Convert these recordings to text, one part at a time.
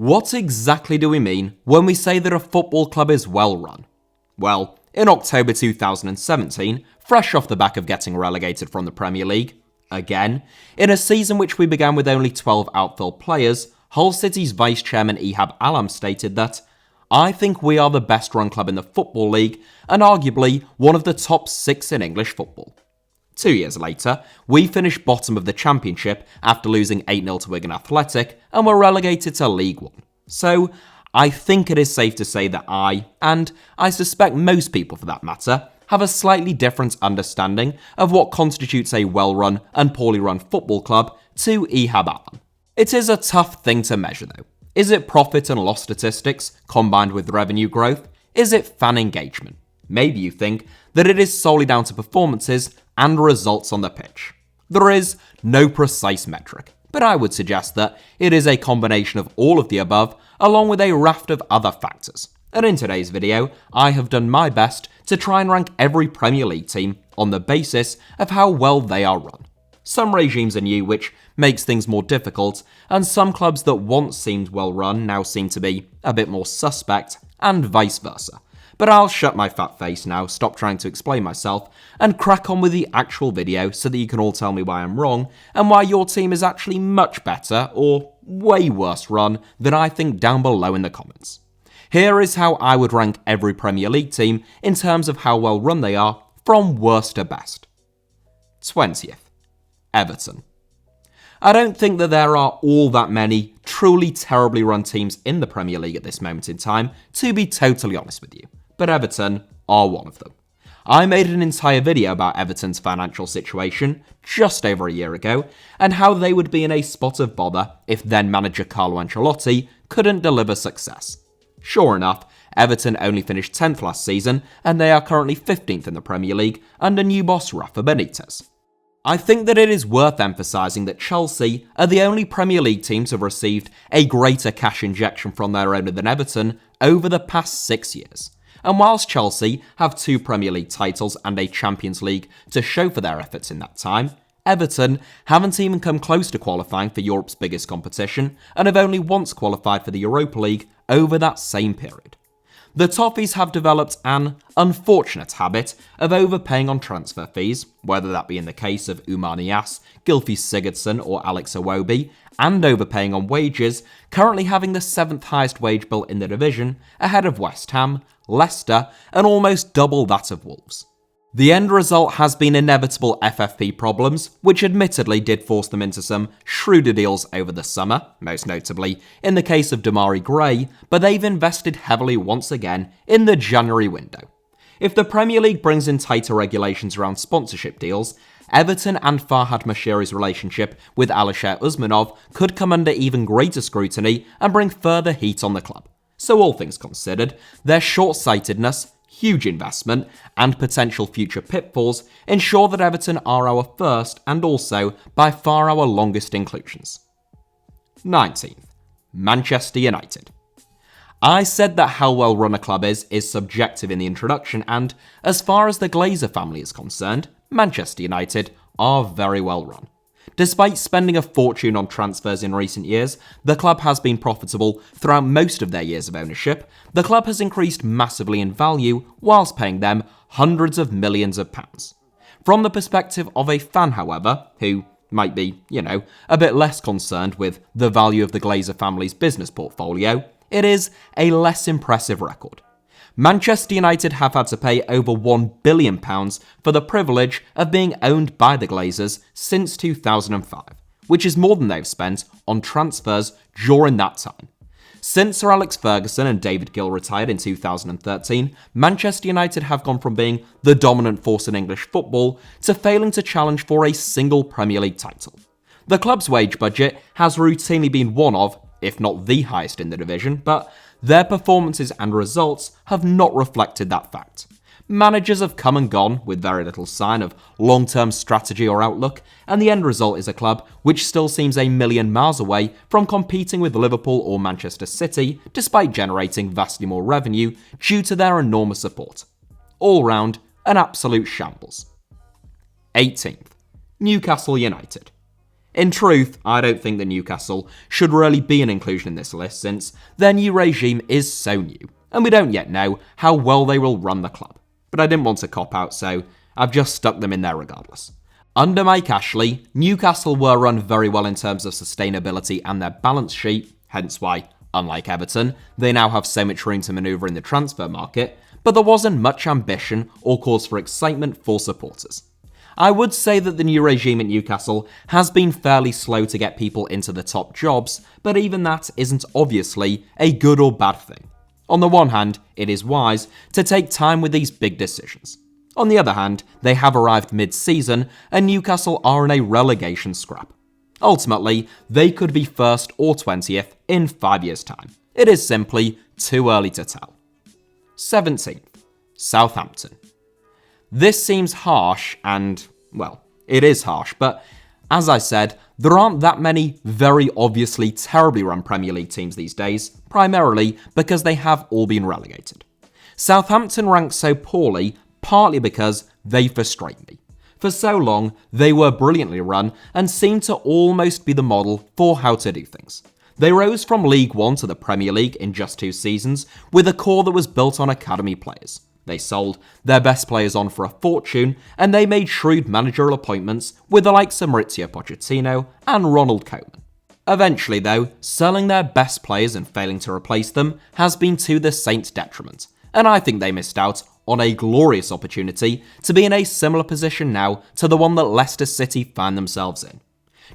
What exactly do we mean when we say that a football club is well run? Well, in October 2017, fresh off the back of getting relegated from the Premier League, again, in a season which we began with only 12 outfield players, Hull City's vice chairman Ehab Alam stated that, "I think we are the best run club in the Football League and arguably one of the top 6 in English football." 2 years later, we finished bottom of the Championship after losing 8-0 to Wigan Athletic and were relegated to League One. So, I think it is safe to say that I, and I suspect most people for that matter, have a slightly different understanding of what constitutes a well-run and poorly run football club to Ehab Alam. It is a tough thing to measure though. Is it profit and loss statistics combined with revenue growth? Is it fan engagement? Maybe you think that it is solely down to performances and results on the pitch. There is no precise metric, but I would suggest that it is a combination of all of the above, along with a raft of other factors. And in today's video, I have done my best to try and rank every Premier League team on the basis of how well they are run. Some regimes are new, which makes things more difficult, and some clubs that once seemed well run now seem to be a bit more suspect, and vice versa. But I'll shut my fat face now, stop trying to explain myself, and crack on with the actual video so that you can all tell me why I'm wrong, and why your team is actually much better, or way worse run, than I think down below in the comments. Here is how I would rank every Premier League team in terms of how well run they are, from worst to best. 20th. Everton. I don't think that there are all that many truly terribly run teams in the Premier League at this moment in time, to be totally honest with you. But Everton are one of them. I made an entire video about Everton's financial situation just over a year ago, and how they would be in a spot of bother if then manager Carlo Ancelotti couldn't deliver success. Sure enough, Everton only finished 10th last season, and they are currently 15th in the Premier League under new boss Rafa Benitez. I think that it is worth emphasising that Chelsea are the only Premier League team to have received a greater cash injection from their owner than Everton over the past 6 years. And whilst Chelsea have 2 Premier League titles and a Champions League to show for their efforts in that time, Everton haven't even come close to qualifying for Europe's biggest competition and have only once qualified for the Europa League over that same period. The Toffees have developed an unfortunate habit of overpaying on transfer fees, whether that be in the case of Oumar Niasse, Gylfi Sigurdsson or Alex Iwobi, and overpaying on wages, currently having the 7th highest wage bill in the division, ahead of West Ham, Leicester, and almost double that of Wolves. The end result has been inevitable FFP problems, which admittedly did force them into some shrewder deals over the summer, most notably in the case of Damari Gray, but they've invested heavily once again in the January window. If the Premier League brings in tighter regulations around sponsorship deals, Everton and Farhad Moshiri's relationship with Alisher Usmanov could come under even greater scrutiny and bring further heat on the club. So all things considered, their short-sightedness, huge investment, and potential future pitfalls ensure that Everton are our first and also by far our longest inclusions. 19th. Manchester United. I said that how well run a club is subjective in the introduction, and as far as the Glazer family is concerned, Manchester United are very well run. Despite spending a fortune on transfers in recent years, the club has been profitable throughout most of their years of ownership. The club has increased massively in value whilst paying them hundreds of millions of pounds. From the perspective of a fan, however, who might be, a bit less concerned with the value of the Glazer family's business portfolio, it is a less impressive record. Manchester United have had to pay over £1 billion for the privilege of being owned by the Glazers since 2005, which is more than they've spent on transfers during that time. Since Sir Alex Ferguson and David Gill retired in 2013, Manchester United have gone from being the dominant force in English football to failing to challenge for a single Premier League title. The club's wage budget has routinely been one of, if not the highest in the division, but their performances and results have not reflected that fact. Managers have come and gone with very little sign of long-term strategy or outlook, and the end result is a club which still seems a million miles away from competing with Liverpool or Manchester City, despite generating vastly more revenue due to their enormous support. All round, an absolute shambles. 18th. Newcastle United. In truth, I don't think that Newcastle should really be an inclusion in this list since their new regime is so new, and we don't yet know how well they will run the club. But I didn't want to cop out, so I've just stuck them in there regardless. Under Mike Ashley, Newcastle were run very well in terms of sustainability and their balance sheet, hence why, unlike Everton, they now have so much room to manoeuvre in the transfer market, but there wasn't much ambition or cause for excitement for supporters. I would say that the new regime at Newcastle has been fairly slow to get people into the top jobs, but even that isn't obviously a good or bad thing. On the one hand, it is wise to take time with these big decisions. On the other hand, they have arrived mid-season and Newcastle are in a relegation scrap. Ultimately, they could be 1st or 20th in 5 years' time. It is simply too early to tell. 17th, Southampton. This seems harsh and, well, it is harsh, but as I said, there aren't that many very obviously terribly run Premier League teams these days, primarily because they have all been relegated. Southampton rank so poorly partly because they frustrate me. For so long, they were brilliantly run and seemed to almost be the model for how to do things. They rose from League One to the Premier League in just 2 seasons with a core that was built on academy players. They sold their best players on for a fortune, and they made shrewd managerial appointments with the likes of Mauricio Pochettino and Ronald Koeman. Eventually, though, selling their best players and failing to replace them has been to the Saints' detriment, and I think they missed out on a glorious opportunity to be in a similar position now to the one that Leicester City find themselves in.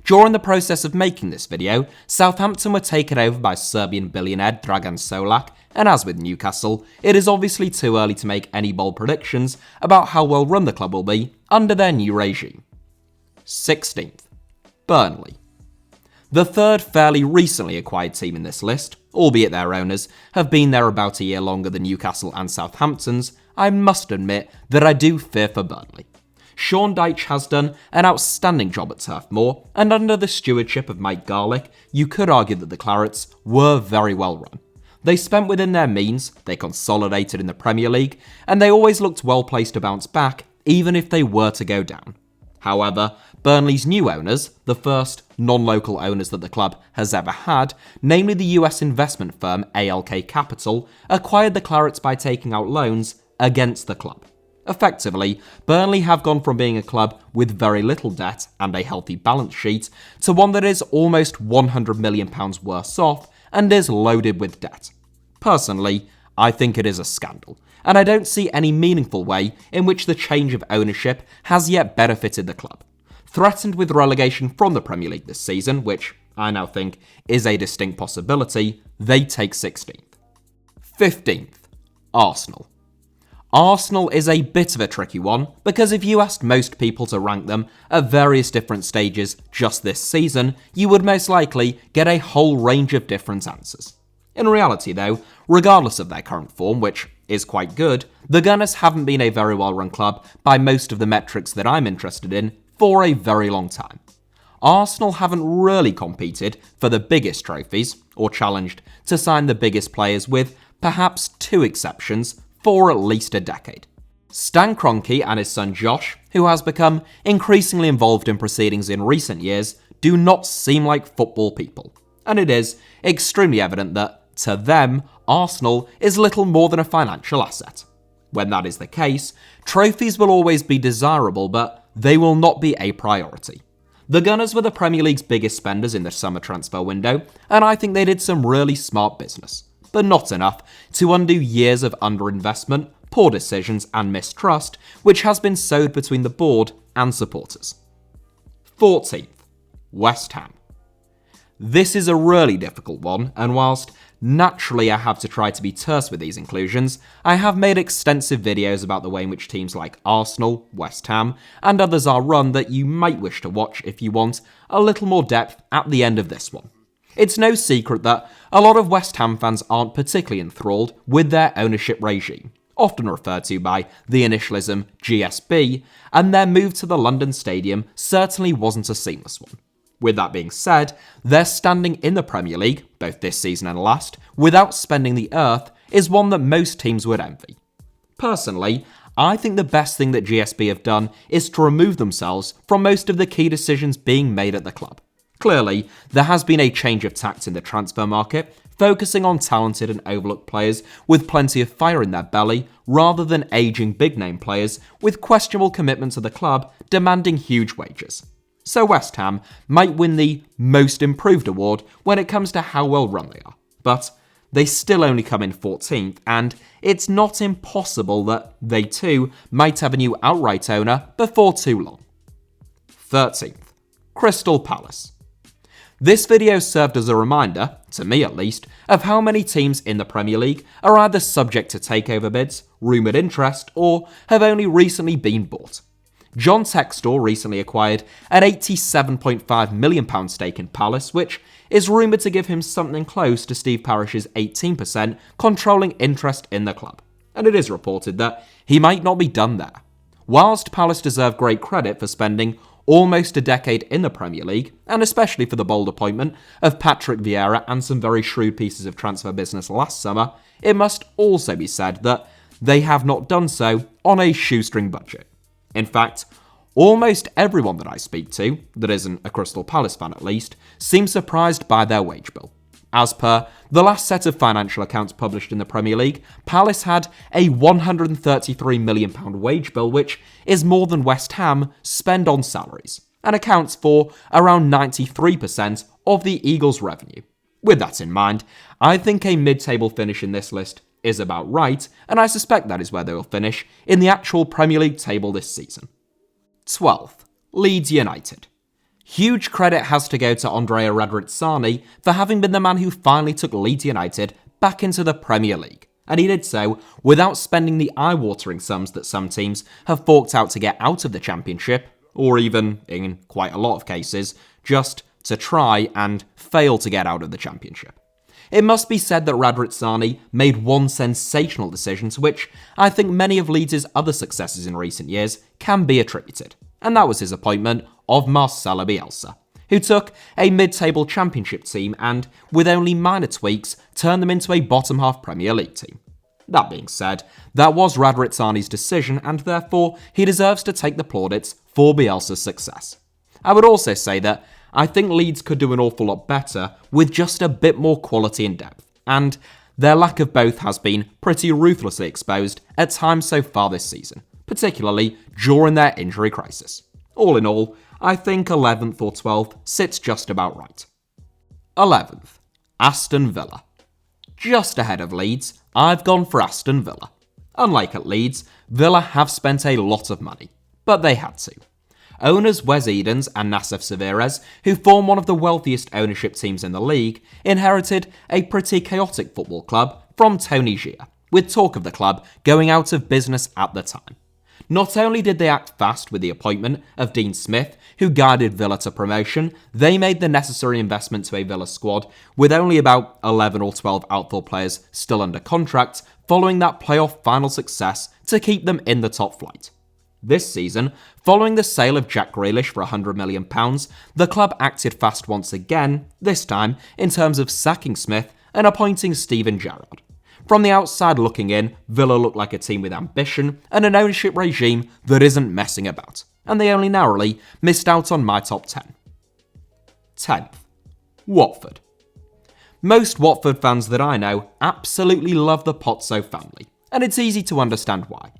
During the process of making this video, Southampton were taken over by Serbian billionaire Dragan Solak, and as with Newcastle, it is obviously too early to make any bold predictions about how well run the club will be under their new regime. 16th, Burnley. The third fairly recently acquired team in this list, albeit their owners have been there about a year longer than Newcastle and Southampton's, I must admit that I do fear for Burnley. Sean Dyche has done an outstanding job at Turf Moor, and under the stewardship of Mike Garlick, you could argue that the Clarets were very well run. They spent within their means, they consolidated in the Premier League, and they always looked well placed to bounce back, even if they were to go down. However, Burnley's new owners, the first non-local owners that the club has ever had, namely the US investment firm ALK Capital, acquired the Clarets by taking out loans against the club. Effectively, Burnley have gone from being a club with very little debt and a healthy balance sheet to one that is almost £100 million worse off and is loaded with debt. Personally, I think it is a scandal, and I don't see any meaningful way in which the change of ownership has yet benefited the club. Threatened with relegation from the Premier League this season, which I now think is a distinct possibility, they take 16th. 15th, Arsenal. Arsenal is a bit of a tricky one, because if you asked most people to rank them at various different stages just this season, you would most likely get a whole range of different answers. In reality though, regardless of their current form, which is quite good, the Gunners haven't been a very well run club by most of the metrics that I'm interested in for a very long time. Arsenal haven't really competed for the biggest trophies, or challenged to sign the biggest players with perhaps 2 exceptions, for at least a decade. Stan Kroenke and his son Josh, who has become increasingly involved in proceedings in recent years, do not seem like football people. And it is extremely evident that, to them, Arsenal is little more than a financial asset. When that is the case, trophies will always be desirable, but they will not be a priority. The Gunners were the Premier League's biggest spenders in the summer transfer window, and I think they did some really smart business. But not enough to undo years of underinvestment, poor decisions and mistrust, which has been sowed between the board and supporters. 14th, West Ham. This is a really difficult one, and whilst naturally I have to try to be terse with these inclusions, I have made extensive videos about the way in which teams like Arsenal, West Ham, and others are run that you might wish to watch if you want a little more depth at the end of this one. It's no secret that a lot of West Ham fans aren't particularly enthralled with their ownership regime, often referred to by the initialism GSB, and their move to the London Stadium certainly wasn't a seamless one. With that being said, their standing in the Premier League, both this season and last, without spending the earth, is one that most teams would envy. Personally, I think the best thing that GSB have done is to remove themselves from most of the key decisions being made at the club. Clearly, there has been a change of tact in the transfer market, focusing on talented and overlooked players with plenty of fire in their belly, rather than aging big-name players with questionable commitment to the club demanding huge wages. So West Ham might win the Most Improved award when it comes to how well run they are, but they still only come in 14th, and it's not impossible that they too might have a new outright owner before too long. 13th, Crystal Palace. This video served as a reminder, to me at least, of how many teams in the Premier League are either subject to takeover bids, rumoured interest, or have only recently been bought. John Textor recently acquired an £87.5 million stake in Palace, which is rumoured to give him something close to Steve Parish's 18% controlling interest in the club. And it is reported that he might not be done there. Whilst Palace deserve great credit for spending almost a decade in the Premier League, and especially for the bold appointment of Patrick Vieira and some very shrewd pieces of transfer business last summer, it must also be said that they have not done so on a shoestring budget. In fact, almost everyone that I speak to, that isn't a Crystal Palace fan at least, seems surprised by their wage bill. As per the last set of financial accounts published in the Premier League, Palace had a £133 million wage bill, which is more than West Ham spend on salaries, and accounts for around 93% of the Eagles' revenue. With that in mind, I think a mid-table finish in this list is about right, and I suspect that is where they will finish in the actual Premier League table this season. 12th, Leeds United. Huge credit has to go to Andrea Radrizzani for having been the man who finally took Leeds United back into the Premier League, and he did so without spending the eye-watering sums that some teams have forked out to get out of the Championship, or even, in quite a lot of cases, just to try and fail to get out of the Championship. It must be said that Radrizzani made one sensational decision to which I think many of Leeds' other successes in recent years can be attributed, and that was his appointment of Marcelo Bielsa, who took a mid-table Championship team and, with only minor tweaks, turned them into a bottom-half Premier League team. That being said, that was Radrizzani's decision, and therefore he deserves to take the plaudits for Bielsa's success. I would also say that I think Leeds could do an awful lot better with just a bit more quality and depth, and their lack of both has been pretty ruthlessly exposed at times so far this season, particularly during their injury crisis. All in all, I think 11th or 12th sits just about right. 11th, Aston Villa. Just ahead of Leeds, I've gone for Aston Villa. Unlike at Leeds, Villa have spent a lot of money, but they had to. Owners Wes Edens and Nassef Savires, who form one of the wealthiest ownership teams in the league, inherited a pretty chaotic football club from Tony Gia, with talk of the club going out of business at the time. Not only did they act fast with the appointment of Dean Smith, who guided Villa to promotion, they made the necessary investment to a Villa squad, with only about 11 or 12 outfield players still under contract, following that playoff final success to keep them in the top flight. This season, following the sale of Jack Grealish for £100 million, the club acted fast once again, this time in terms of sacking Smith and appointing Steven Gerrard. From the outside looking in, Villa look like a team with ambition and an ownership regime that isn't messing about, and they only narrowly missed out on my top 10. 10th, Watford. Most Watford fans that I know absolutely love the Pozzo family, and it's easy to understand why.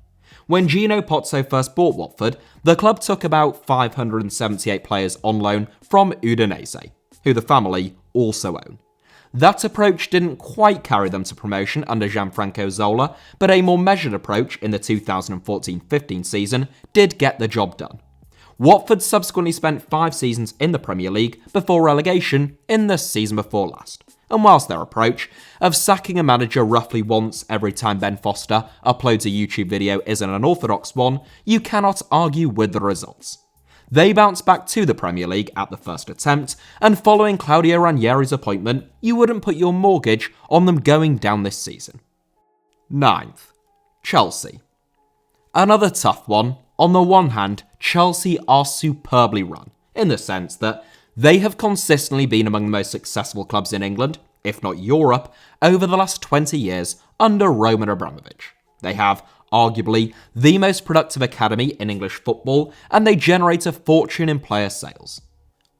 When Gino Pozzo first bought Watford, the club took about 578 players on loan from Udinese, who the family also own. That approach didn't quite carry them to promotion under Gianfranco Zola, but a more measured approach in the 2014-15 season did get the job done. Watford subsequently spent 5 seasons in the Premier League before relegation in the season before last. And whilst their approach of sacking a manager roughly once every time Ben Foster uploads a YouTube video isn't an orthodox one, you cannot argue with the results. They bounced back to the Premier League at the first attempt, and following Claudio Ranieri's appointment, you wouldn't put your mortgage on them going down this season. 9th, Chelsea. Another tough one. On the one hand, Chelsea are superbly run, in the sense that they have consistently been among the most successful clubs in England, if not Europe, over the last 20 years under Roman Abramovich. They have arguably the most productive academy in English football, and they generate a fortune in player sales.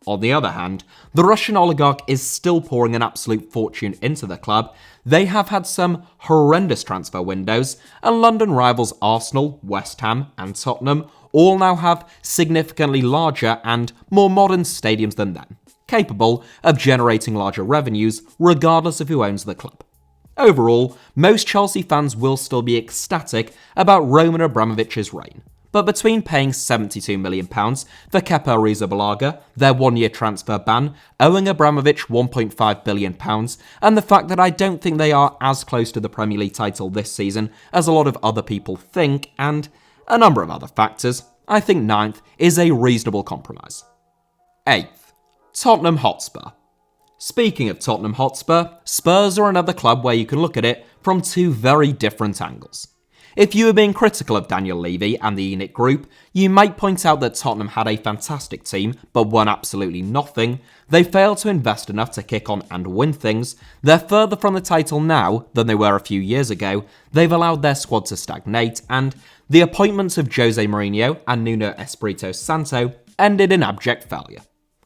On the other hand, the Russian oligarch is still pouring an absolute fortune into the club. They have had some horrendous transfer windows, and London rivals Arsenal, West Ham, and Tottenham all now have significantly larger and more modern stadiums than them, capable of generating larger revenues regardless of who owns the club. Overall, most Chelsea fans will still be ecstatic about Roman Abramovich's reign. But between paying £72 million for Kepa Arrizabalaga, their one-year transfer ban, owing Abramovich £1.5 billion, and the fact that I don't think they are as close to the Premier League title this season as a lot of other people think, and a number of other factors, I think 9th is a reasonable compromise. 8th, Tottenham Hotspur. Speaking of Tottenham Hotspur, Spurs are another club where you can look at it from two very different angles. If you were being critical of Daniel Levy and the ENIC group, you might point out that Tottenham had a fantastic team but won absolutely nothing. They failed to invest enough to kick on and win things. They're further from the title now than they were a few years ago. They've allowed their squad to stagnate, and the appointments of Jose Mourinho and Nuno Espirito Santo ended in abject failure.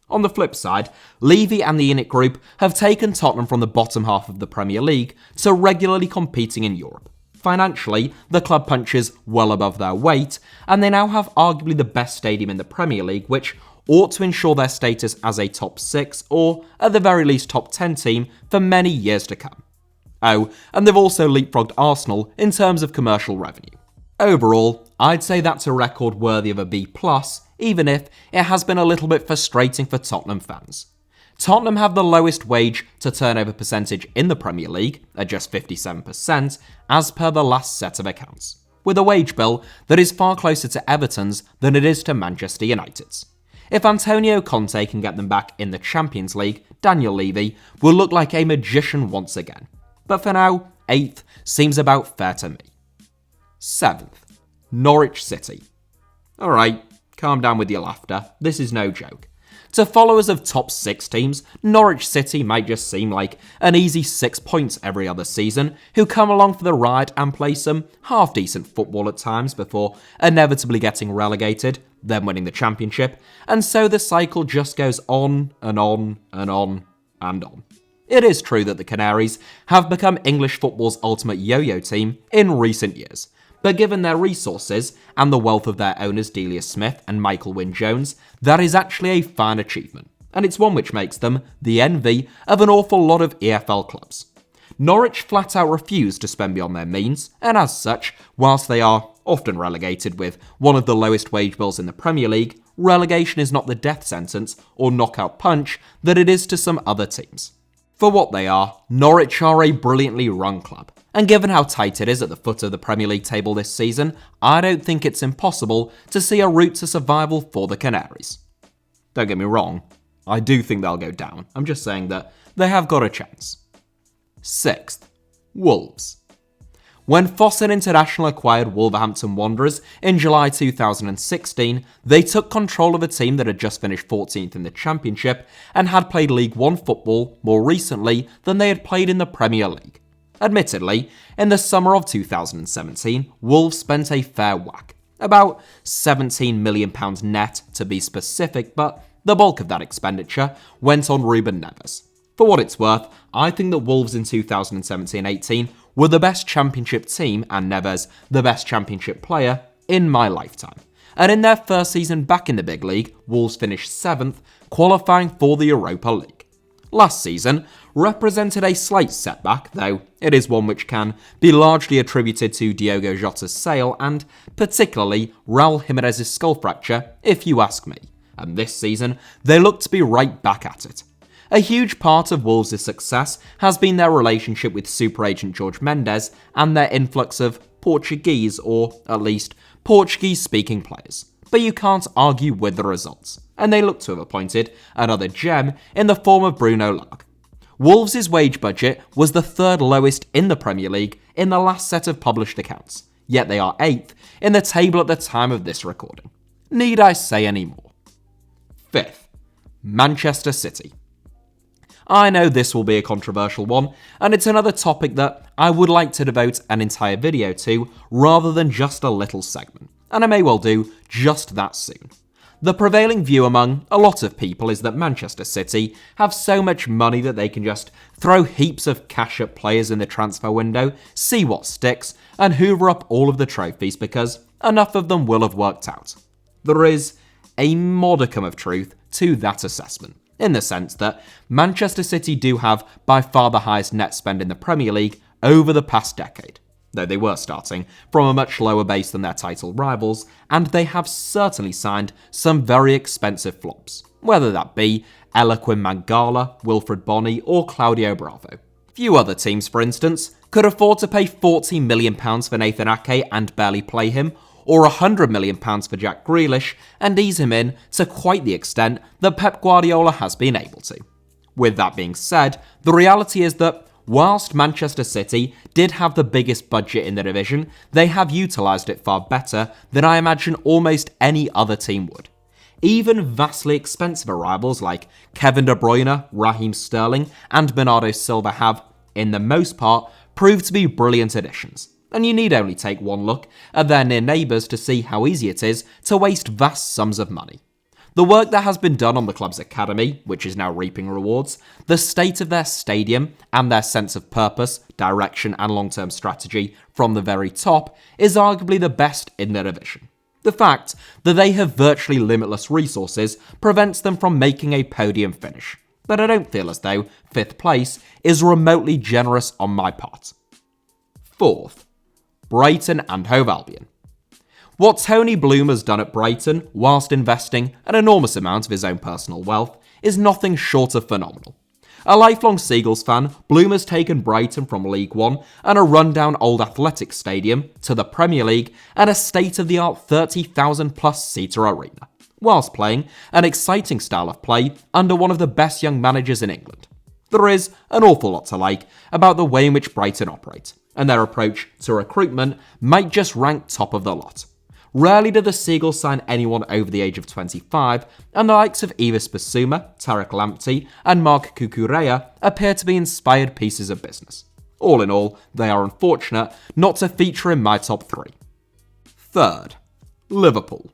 On the flip side, Levy and the ENIC group have taken Tottenham from the bottom half of the Premier League to regularly competing in Europe. Financially, the club punches well above their weight, and they now have arguably the best stadium in the Premier League, which ought to ensure their status as a top 6 or, at the very least, top 10 team for many years to come. Oh, and they've also leapfrogged Arsenal in terms of commercial revenue. Overall, I'd say that's a record worthy of a B+, even if it has been a little bit frustrating for Tottenham fans. Tottenham have the lowest wage to turnover percentage in the Premier League, at just 57%, as per the last set of accounts, with a wage bill that is far closer to Everton's than it is to Manchester United's. If Antonio Conte can get them back in the Champions League, Daniel Levy will look like a magician once again. But for now, 8th seems about fair to me. 7th, Norwich City. Alright, calm down with your laughter, this is no joke. To followers of top 6 teams, Norwich City might just seem like an easy 6 points every other season, who come along for the ride and play some half-decent football at times before inevitably getting relegated, then winning the championship, and so the cycle just goes on and on and on and on. It is true that the Canaries have become English football's ultimate yo-yo team in recent years, but given their resources and the wealth of their owners Delia Smith and Michael Wynne-Jones, that is actually a fine achievement, and it's one which makes them the envy of an awful lot of EFL clubs. Norwich flat out refuse to spend beyond their means, and as such, whilst they are often relegated with one of the lowest wage bills in the Premier League, relegation is not the death sentence or knockout punch that it is to some other teams. For what they are, Norwich are a brilliantly run club, and given how tight it is at the foot of the Premier League table this season, I don't think it's impossible to see a route to survival for the Canaries. Don't get me wrong, I do think they'll go down. I'm just saying that they have got a chance. 6th, Wolves. When Fossen International acquired Wolverhampton Wanderers in July 2016, they took control of a team that had just finished 14th in the Championship and had played League One football more recently than they had played in the Premier League. Admittedly, in the summer of 2017, Wolves spent a fair whack, about £17 million net to be specific, but the bulk of that expenditure went on Ruben Neves. For what it's worth, I think that Wolves in 2017-18 were the best championship team and Neves the best championship player in my lifetime. And in their first season back in the big league, Wolves finished 7th, qualifying for the Europa League. Last season represented a slight setback, though it is one which can be largely attributed to Diogo Jota's sale and particularly Raul Jimenez's skull fracture, if you ask me. And this season, they look to be right back at it. A huge part of Wolves' success has been their relationship with super agent George Mendes and their influx of Portuguese, or at least Portuguese-speaking players. But you can't argue with the results, and they look to have appointed another gem in the form of Bruno Lage. Wolves' wage budget was the 3rd lowest in the Premier League in the last set of published accounts, yet they are 8th in the table at the time of this recording. Need I say any more? 5th, Manchester City. I know this will be a controversial one, and it's another topic that I would like to devote an entire video to rather than just a little segment, and I may well do just that soon. The prevailing view among a lot of people is that Manchester City have so much money that they can just throw heaps of cash at players in the transfer window, see what sticks, and hoover up all of the trophies because enough of them will have worked out. There is a modicum of truth to that assessment, in the sense that Manchester City do have by far the highest net spend in the Premier League over the past decade, though they were starting from a much lower base than their title rivals, and they have certainly signed some very expensive flops, whether that be Eloquim Mangala, Wilfred Bonney, or Claudio Bravo. Few other teams, for instance, could afford to pay £40 million for Nathan Ake and barely play him, or £100 million for Jack Grealish and ease him in to quite the extent that Pep Guardiola has been able to. With that being said, the reality is that whilst Manchester City did have the biggest budget in the division, they have utilised it far better than I imagine almost any other team would. Even vastly expensive rivals like Kevin De Bruyne, Raheem Sterling, and Bernardo Silva have, in the most part, proved to be brilliant additions. And you need only take one look at their near neighbours to see how easy it is to waste vast sums of money. The work that has been done on the club's academy, which is now reaping rewards, the state of their stadium, and their sense of purpose, direction, and long-term strategy from the very top is arguably the best in the division. The fact that they have virtually limitless resources prevents them from making a podium finish, but I don't feel as though 5th place is remotely generous on my part. 4th, Brighton and Hove Albion. What Tony Bloom has done at Brighton, whilst investing an enormous amount of his own personal wealth, is nothing short of phenomenal. A lifelong Seagulls fan, Bloom has taken Brighton from League One and a rundown old athletic stadium to the Premier League and a state-of-the-art 30,000 plus seater arena, whilst playing an exciting style of play under one of the best young managers in England. There is an awful lot to like about the way in which Brighton operate, and their approach to recruitment might just rank top of the lot. Rarely do the Seagulls sign anyone over the age of 25, and the likes of Yves Bissouma, Tarek Lamptey, and Marc Cucurella appear to be inspired pieces of business. All in all, they are unfortunate not to feature in my top 3. 3rd, Liverpool.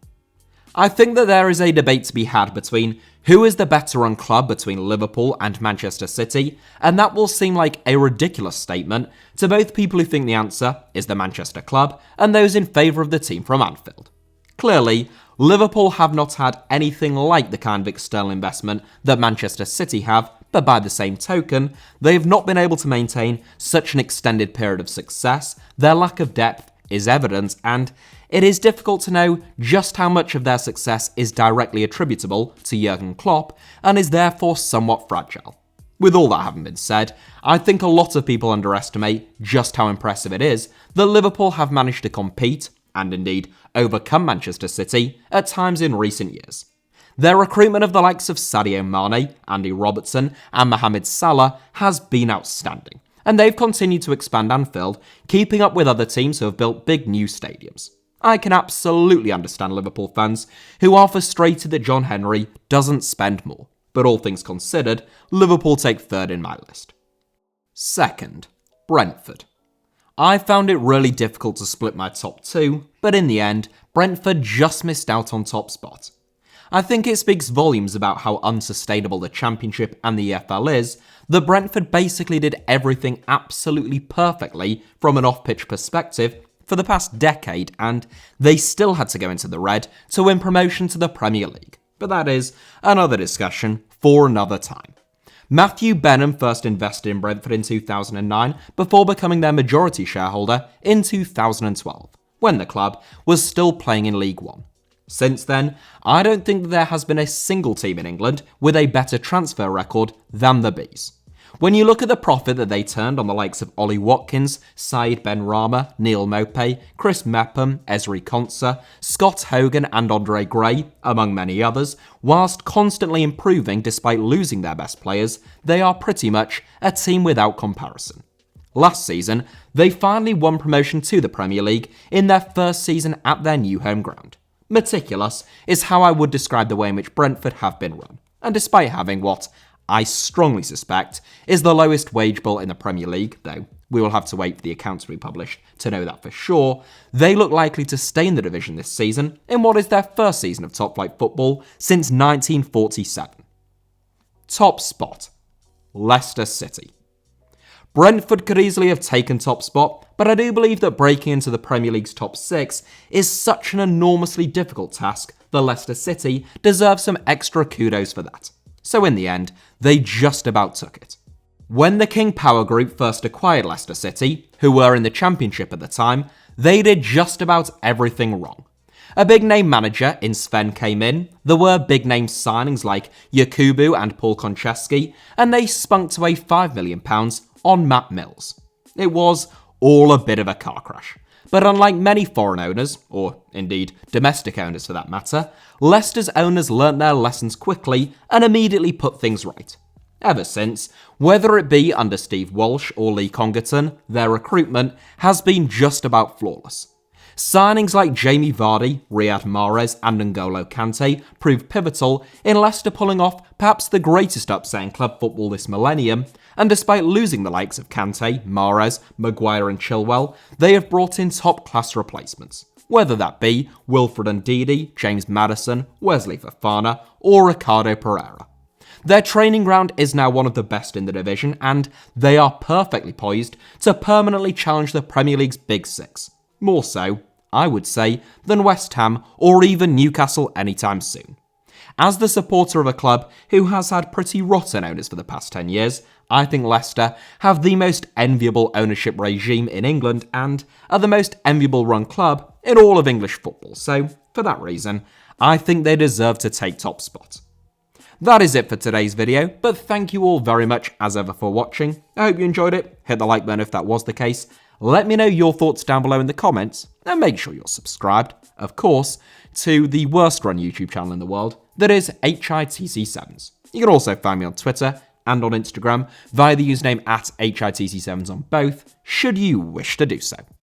I think that there is a debate to be had between who is the better run club between Liverpool and Manchester City, and that will seem like a ridiculous statement to both people who think the answer is the Manchester club and those in favour of the team from Anfield. Clearly, Liverpool have not had anything like the kind of external investment that Manchester City have, but by the same token, they have not been able to maintain such an extended period of success. Their lack of depth is evident, and it is difficult to know just how much of their success is directly attributable to Jurgen Klopp and is therefore somewhat fragile. With all that having been said, I think a lot of people underestimate just how impressive it is that Liverpool have managed to compete, and indeed overcome Manchester City, at times in recent years. Their recruitment of the likes of Sadio Mane, Andy Robertson, and Mohamed Salah has been outstanding, and they've continued to expand Anfield, keeping up with other teams who have built big new stadiums. I can absolutely understand Liverpool fans who are frustrated that John Henry doesn't spend more, but all things considered, Liverpool take 3rd in my list. 2nd, Brentford. I found it really difficult to split my top 2, but in the end, Brentford just missed out on top spot. I think it speaks volumes about how unsustainable the Championship and the EFL is that Brentford basically did everything absolutely perfectly from an off-pitch perspective for the past decade, and they still had to go into the red to win promotion to the Premier League. But that is another discussion for another time. Matthew Benham first invested in Brentford in 2009 before becoming their majority shareholder in 2012, when the club was still playing in League One. Since then, I don't think that there has been a single team in England with a better transfer record than the Bees. When you look at the profit that they turned on the likes of Ollie Watkins, Said Benrahma, Neil Maupay, Chris Mepham, Ezri Konsa, Scott Hogan and Andre Gray, among many others, whilst constantly improving despite losing their best players, they are pretty much a team without comparison. Last season, they finally won promotion to the Premier League in their first season at their new home ground. Meticulous is how I would describe the way in which Brentford have been run, and despite having what I strongly suspect, is the lowest wage bill in the Premier League, though we will have to wait for the accounts to be published to know that for sure. They look likely to stay in the division this season in what is their first season of top-flight football since 1947. Top spot: Leicester City. Brentford could easily have taken top spot, but I do believe that breaking into the Premier League's top 6 is such an enormously difficult task that Leicester City deserve some extra kudos for that. So in the end, they just about took it. When the King Power Group first acquired Leicester City, who were in the Championship at the time, they did just about everything wrong. A big-name manager in Sven came in, there were big-name signings like Yakubu and Paul Konchesky, and they spunked away £5 million on Matt Mills. It was all a bit of a car crash. But unlike many foreign owners, or indeed domestic owners for that matter, Leicester's owners learnt their lessons quickly and immediately put things right. Ever since, whether it be under Steve Walsh or Lee Congerton, their recruitment has been just about flawless. Signings like Jamie Vardy, Riyad Mahrez and N'Golo Kante proved pivotal in Leicester pulling off perhaps the greatest upset in club football this millennium, and despite losing the likes of Kante, Mahrez, Maguire and Chilwell, they have brought in top-class replacements, whether that be Wilfred Ndidi, James Maddison, Wesley Fofana or Ricardo Pereira. Their training ground is now one of the best in the division, and they are perfectly poised to permanently challenge the Premier League's Big Six. More so, I would say, than West Ham or even Newcastle anytime soon. As the supporter of a club who has had pretty rotten owners for the past 10 years, I think Leicester have the most enviable ownership regime in England and are the most enviable run club in all of English football, so for that reason, I think they deserve to take top spot. That is it for today's video, but thank you all very much as ever for watching. I hope you enjoyed it. Hit the like button if that was the case. Let me know your thoughts down below in the comments, and make sure you're subscribed, of course, to the worst run YouTube channel in the world, that is HITC Sevens. You can also find me on Twitter and on Instagram via the username @HITC Sevens on both, should you wish to do so.